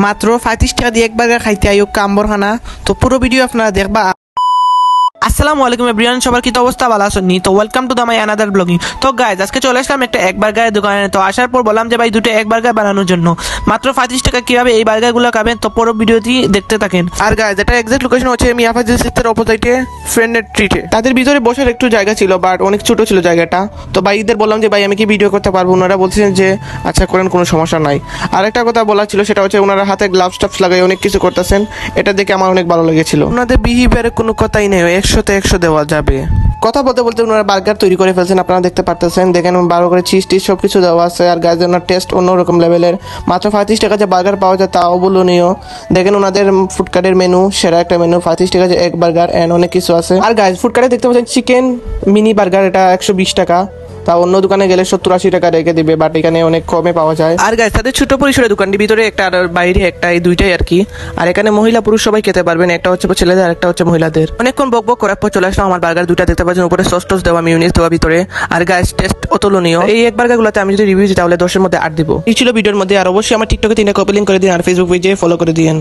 মাত্র 35 টাকা দিয়ে এক বার্গার খাইতে আইও কাম্বরখানা। তো পুরো ভিডিও আপনারা দেখবা। আসসালামু আলাইকুম এভরিওয়ান, সবার কি অবস্থা, ভালো আছেন নি? তো welcome to the my another blogging. তো গাইজ আজকে চলে আসলাম একটা এক বার্গারের দোকানে। তো আসার পর বললাম যে ভাই দুটো এক বার্গার বানানোর জন্য মাত্র 35 টাকা কিভাবে এই বার্গারগুলো খাবেন, তো পুরো ভিডিওটি দেখতে থাকেন। আর গাইজ এটা এক্সাক্ট লোকেশন হচ্ছে মিয়া ফাজিল সিস্টের অপোজিটে ফ্রেন্ডের ট্রিটে। তাদের ভিতরে বসার একটু জায়গা ছিল, বাট অনেক ছোট ছিল জায়গাটা। তো ভাইদের বললাম যে ভাই আমি কি ভিডিও করতে পারবো? ওনারা বলছেন যে আচ্ছা করেন, কোনো সমস্যা নাই। আর একটা কথা বলার ছিল, সেটা হচ্ছে ওনারা হাতে গ্লাভস টাভস লাগাই অনেক কিছু করতেছেন। এটা দেখে আমার অনেক ভালো লেগেছিল। ওনাদের বিহেভিয়ারে কোনো কথাই নেই, 100তে 100 দেওয়া যাবে। কথা বলতে বলতে ওনারা বার্গার তৈরি করে ফেলছেন, আপনারা দেখতে পারতেছেন। দেখেন ভালো করে চিজ টিজ সব কিছু দেওয়া আছে। আর গাইজ ওনার টেস্ট অন্যরকম লেভেলের। মাত্র 35 টাকা যে বার্গার পাওয়া যায় তা অবলনীয়। দেখেন ওনাদের ফুডকার্টের মেনু, সেরা একটা মেনু। 35 টাকা যে এক বার্গার এন্ড অনেক কিছু আছে। আর গাইজ ফুডকার্টে দেখতে পাচ্ছেন চিকেন মিনি বার্গার, এটা 120 টাকা। তা অন্য দোকানে গেলে 70-80 টাকা রেখে দিবে, বাট এখানে অনেক কমে পাওয়া যায়। আর গাইজ তাদের ছোট পরিসরের দোকানটির ভিতরে একটা আর বাইরে একটা, এই দুইটাই আর কি। আর এখানে মহিলা পুরুষ সবাই খেতে পারবেন। একটা হচ্ছে ছেলেদের আর একটা হচ্ছে মহিলাদের। অনেকক্ষণ বক বক করার পর চলে আসলাম আমার বার্গার দুইটা। দেখতে পাচ্ছেন উপরে সস টস দেওয়া, মিউনিস দেওয়া ভিতরে। আর গাইজ টেস্ট অতুলনীয়। এই এক বার্গারগুলোতে আমি যদি রিভিউ দিই তাহলে 10-এর মধ্যে 8 দিব। এই ছিল ভিডিওর মধ্যে। আর অবশ্যই আমার টিকটকে 3টা কপি লিঙ্ক করে দিন, আর ফেসবুক পেজে ফলো করে দিন।